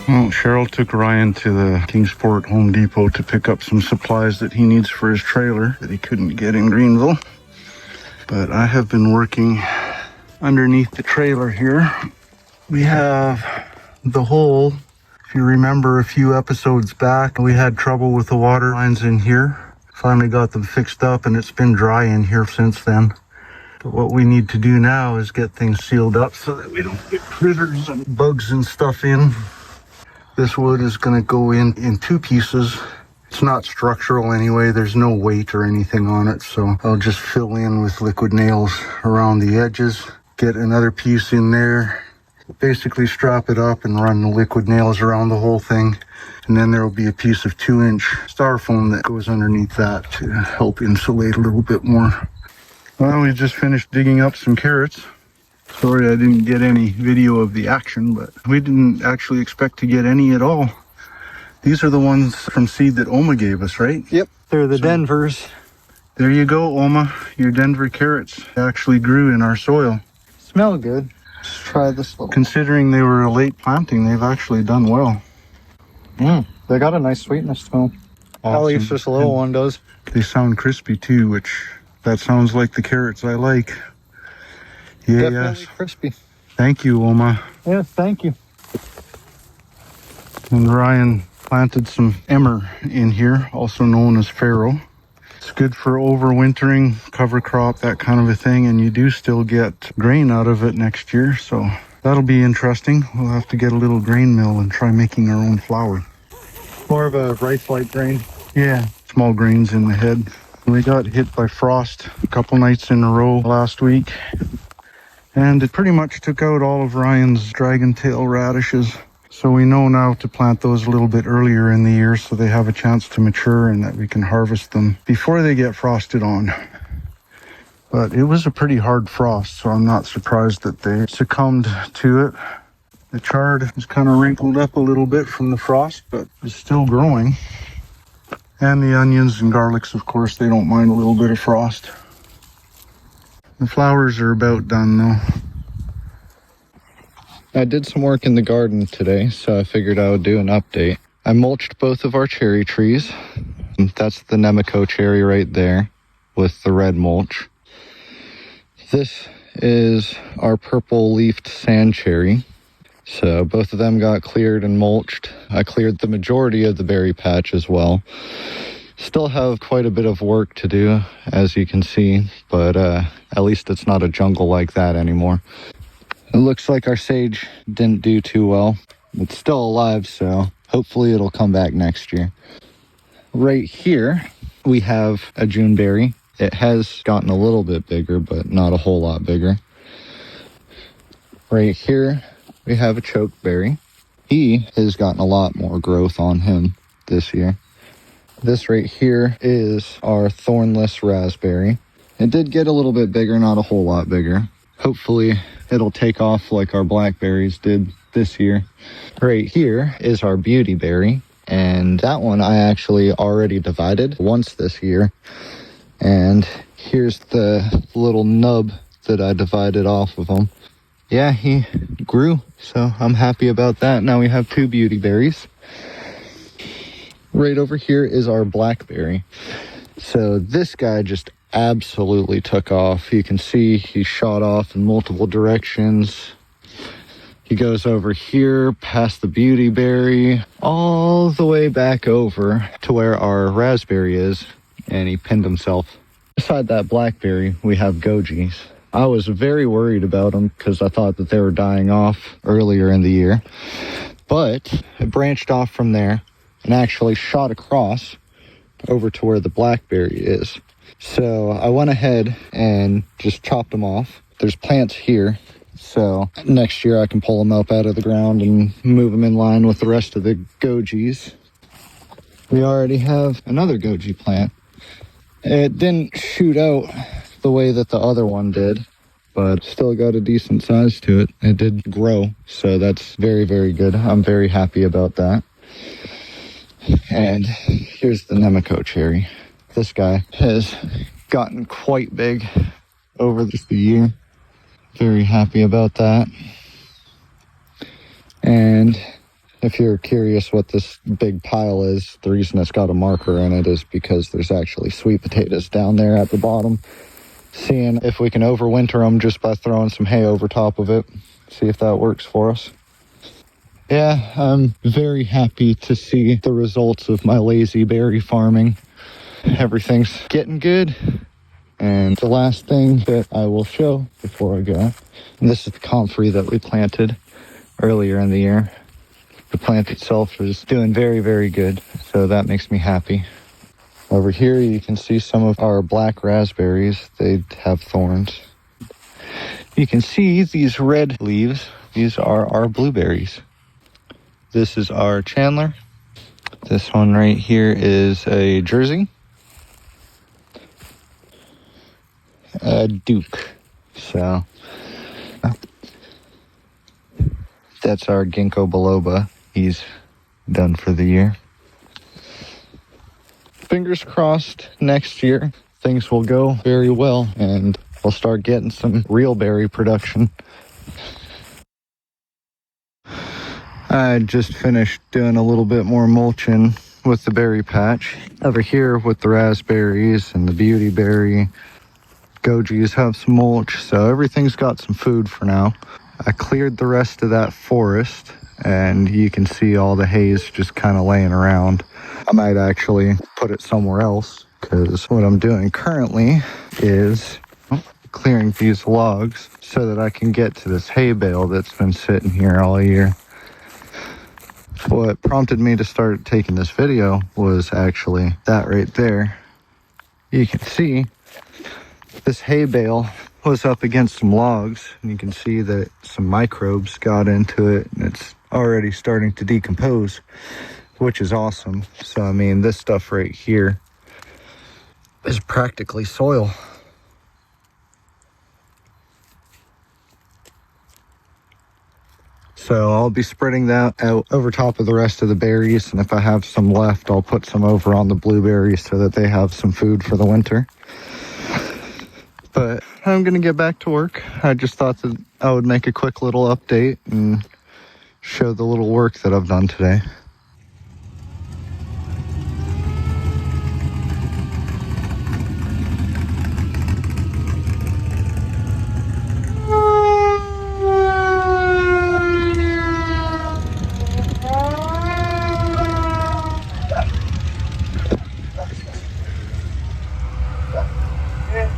Well, Cheryl took Ryan to the Kingsport Home Depot to pick up some supplies that he needs for his trailer that he couldn't get in Greenville. But I have been working underneath the trailer here. We have the hole. If you remember a few episodes back, we had trouble with the water lines in here. Finally got them fixed up, and it's been dry in here since then. But what we need to do now is get things sealed up so that we don't get critters and bugs and stuff in. This wood is going to go in two pieces. It's not structural anyway. There's no weight or anything on it, so I'll just fill in with liquid nails around the edges, get another piece in there, basically strap it up and run the liquid nails around the whole thing. And then there will be a piece of 2-inch styrofoam that goes underneath that to help insulate a little bit more. Well, we just finished digging up some carrots. Sorry I didn't get any video of the action, but we didn't actually expect to get any at all. These are the ones from seed that Oma gave us, right? Yep, they're the Denvers. There you go, Oma. Your Denver carrots actually grew in our soil. Smell good. Let's try this little. Considering they were a late planting, they've actually done well. They got a nice sweetness to them. Awesome. At least this little one does. They sound crispy too, which that sounds like the carrots I like. Yeah, Definitely crispy. Thank you, Oma. Yeah, thank you. And Ryan planted some emmer in here, also known as farro. It's good for overwintering, cover crop, that kind of a thing, and you do still get grain out of it next year, so that'll be interesting. We'll have to get a little grain mill and try making our own flour. More of a rice-like grain. Yeah, small grains in the head. We got hit by frost a couple nights in a row last week, and it pretty much took out all of Ryan's dragon tail radishes. So we know now to plant those a little bit earlier in the year so they have a chance to mature and that we can harvest them before they get frosted on. But it was a pretty hard frost, so I'm not surprised that they succumbed to it. The chard is kind of wrinkled up a little bit from the frost, but it's still growing. And the onions and garlics, of course, they don't mind a little bit of frost. The flowers are about done though. I did some work in the garden today, so I figured I would do an update. I mulched both of our cherry trees. That's the Nemeko cherry right there with the red mulch. This is our purple leafed sand cherry. So both of them got cleared and mulched. I cleared the majority of the berry patch as well. Still have quite a bit of work to do, as you can see, but at least it's not a jungle like that anymore. It looks like our sage didn't do too well. It's still alive, so hopefully it'll come back next year. Right here, we have a Juneberry. It has gotten a little bit bigger, but not a whole lot bigger. Right here, we have a chokeberry. He has gotten a lot more growth on him this year. This right here is our thornless raspberry. It did get a little bit bigger, not a whole lot bigger. Hopefully it'll take off like our blackberries did this year. Right here is our beautyberry, and that one I actually already divided once this year. And here's the little nub that I divided off of him. Yeah, he grew, so I'm happy about that. Now we have 2 beautyberries. Right over here is our blackberry. So this guy just absolutely took off. You can see he shot off in multiple directions. He goes over here past the beautyberry all the way back over to where our raspberry is, and he pinned himself. Beside that blackberry, we have gojis. I was very worried about them because I thought that they were dying off earlier in the year, but it branched off from there and actually shot across over to where the blackberry is. So I went ahead and just chopped them off. There's plants here, so next year I can pull them up out of the ground and move them in line with the rest of the gojis. We already have another goji plant. It didn't shoot out the way that the other one did, but still got a decent size to it. It did grow, so that's very, very good. I'm very happy about that. And here's the Nemeko cherry. This guy has gotten quite big over the year. Very happy about that. And If you're curious what this big pile is, the reason it's got a marker in it is because there's actually sweet potatoes down there at the bottom. Seeing if we can overwinter them just by throwing some hay over top of it. See if that works for us. Yeah, I'm very happy to see the results of my lazy berry farming. Everything's getting good. And the last thing that I will show before I go, and this is the comfrey that we planted earlier in the year. The plant itself is doing very, very good, so that makes me happy. Over here you can see some of our black raspberries. They have thorns. You can see these red leaves. These are our blueberries. This is our Chandler. This one right here is a Jersey. A Duke. So that's our Ginkgo biloba. He's done for the year. Fingers crossed next year things will go very well and we'll start getting some real berry production. I just finished doing a little bit more mulching with the berry patch. Over here with the raspberries and the beautyberry, gojis have some mulch, so everything's got some food for now. I cleared the rest of that forest and you can see all the haze just kind of laying around. I might actually put it somewhere else because what I'm doing currently is clearing these logs so that I can get to this hay bale that's been sitting here all year. What prompted me to start taking this video was actually that right there. You can see this hay bale was up against some logs and you can see that some microbes got into it and it's already starting to decompose, which is awesome. So I mean, this stuff right here is practically soil. So I'll be spreading that out over top of the rest of the berries, and if I have some left, I'll put some over on the blueberries so that they have some food for the winter. But I'm gonna get back to work. I just thought that I would make a quick little update and show the little work that I've done today.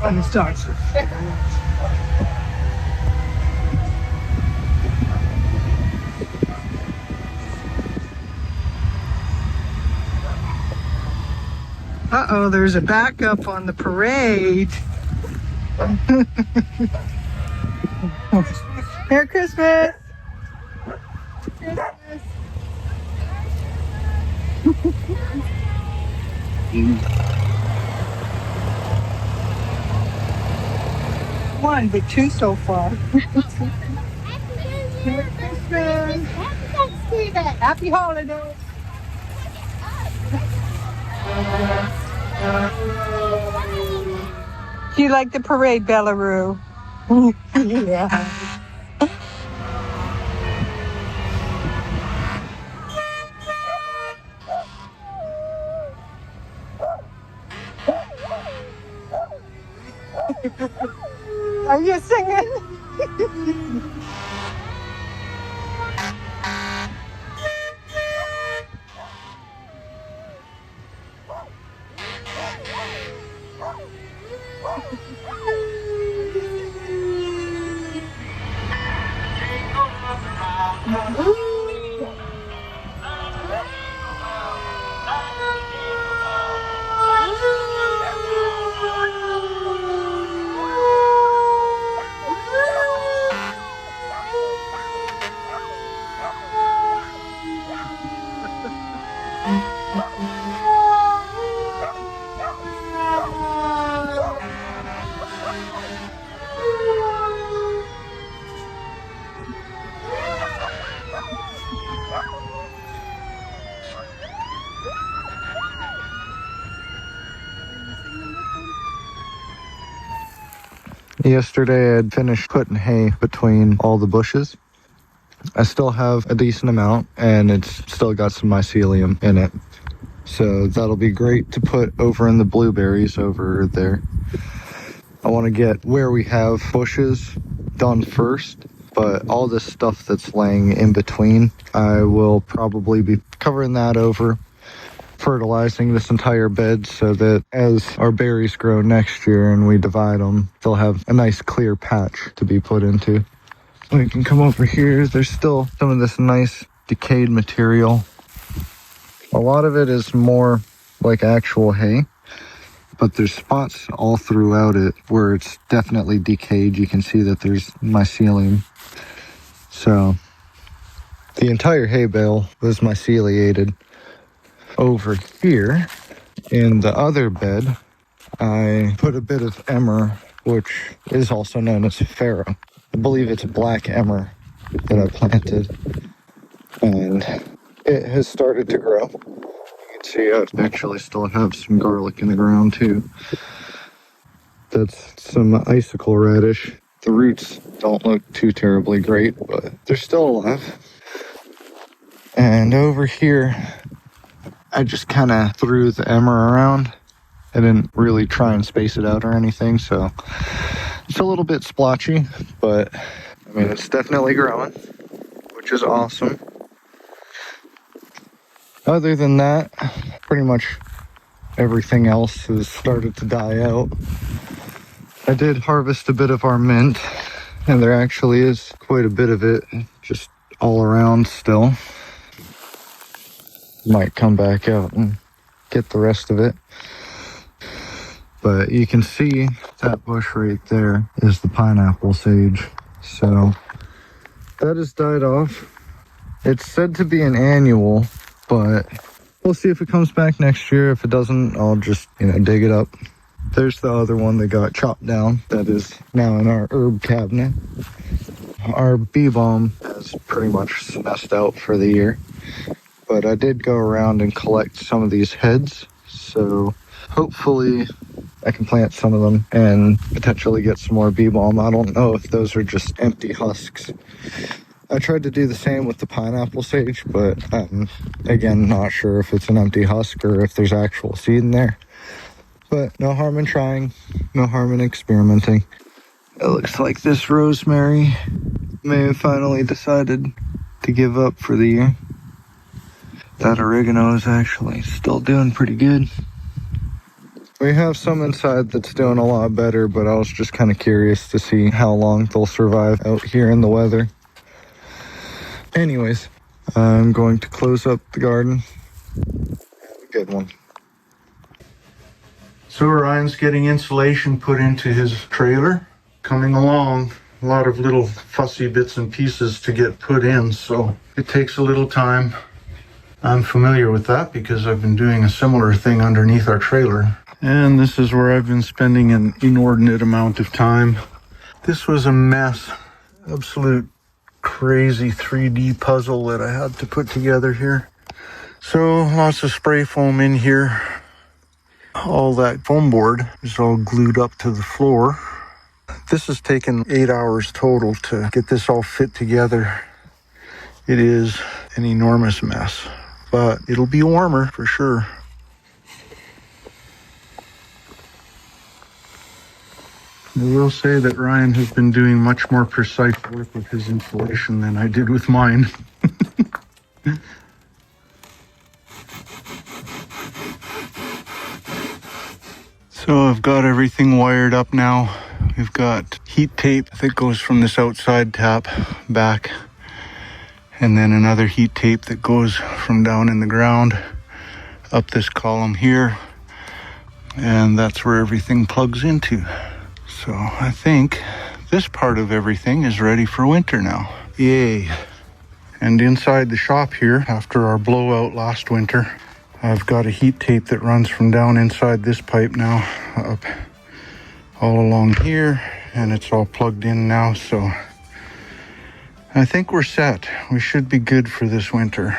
And it starts. Uh-oh, there's a backup on the parade. Merry Christmas! One, but two so far. Merry Christmas! Happy holidays! Do you like the parade, Bellaroo? Yeah. Are you singing? Yesterday I had finished putting hay between all the bushes. I still have a decent amount, and it's still got some mycelium in it. So that'll be great to put over in the blueberries over there. I want to get where we have bushes done first, but all this stuff that's laying in between, I will probably be covering that over, fertilizing this entire bed so that as our berries grow next year and we divide them, they'll have a nice clear patch to be put into. We can come over here. There's still some of this nice decayed material. A lot of it is more like actual hay, but there's spots all throughout it where it's definitely decayed. You can see that there's mycelium. So the entire hay bale was myceliated. Over here in the other bed, I put a bit of emmer, which is also known as farro. I believe it's black emmer that I planted, and it has started to grow. You can see I actually still have some garlic in the ground too. That's some icicle radish. The roots don't look too terribly great, but they're still alive. And over here, I just kind of threw the emmer around. I didn't really try and space it out or anything, so it's a little bit splotchy, but I mean, it's definitely growing, which is awesome. Other than that, pretty much everything else has started to die out. I did harvest a bit of our mint, and there actually is quite a bit of it just all around still. Might come back out and get the rest of it. But you can see that bush right there is the pineapple sage. So that has died off. It's said to be an annual, but we'll see if it comes back next year. If it doesn't, I'll just, dig it up. There's the other one that got chopped down that is now in our herb cabinet. Our bee balm has pretty much snuffed out for the year, but I did go around and collect some of these heads, so hopefully I can plant some of them and potentially get some more bee balm. I don't know if those are just empty husks. I tried to do the same with the pineapple sage, but I'm, again, not sure if it's an empty husk or if there's actual seed in there. But no harm in trying, no harm in experimenting. It looks like this rosemary may have finally decided to give up for the year. That oregano is actually still doing pretty good. We have some inside that's doing a lot better, but I was just kind of curious to see how long they'll survive out here in the weather. Anyways, I'm going to close up the garden. Good one. So Ryan's getting insulation put into his trailer. Coming along, a lot of little fussy bits and pieces to get put in, so it takes a little time. I'm familiar with that because I've been doing a similar thing underneath our trailer. And this is where I've been spending an inordinate amount of time. This was a mess. Absolute crazy 3D puzzle that I had to put together here. So lots of spray foam in here. All that foam board is all glued up to the floor. This has taken 8 hours total to get this all fit together. It is an enormous mess, but it'll be warmer for sure. I will say that Ryan has been doing much more precise work with his insulation than I did with mine. So I've got everything wired up now. We've got heat tape that goes from this outside tap back, and then another heat tape that goes from down in the ground up this column here, and that's where everything plugs into. So I think this part of everything is ready for winter now. Yay. And inside the shop here, after our blowout last winter, I've got a heat tape that runs from down inside this pipe now up all along here, and it's all plugged in now, so I think we're set. We should be good for this winter.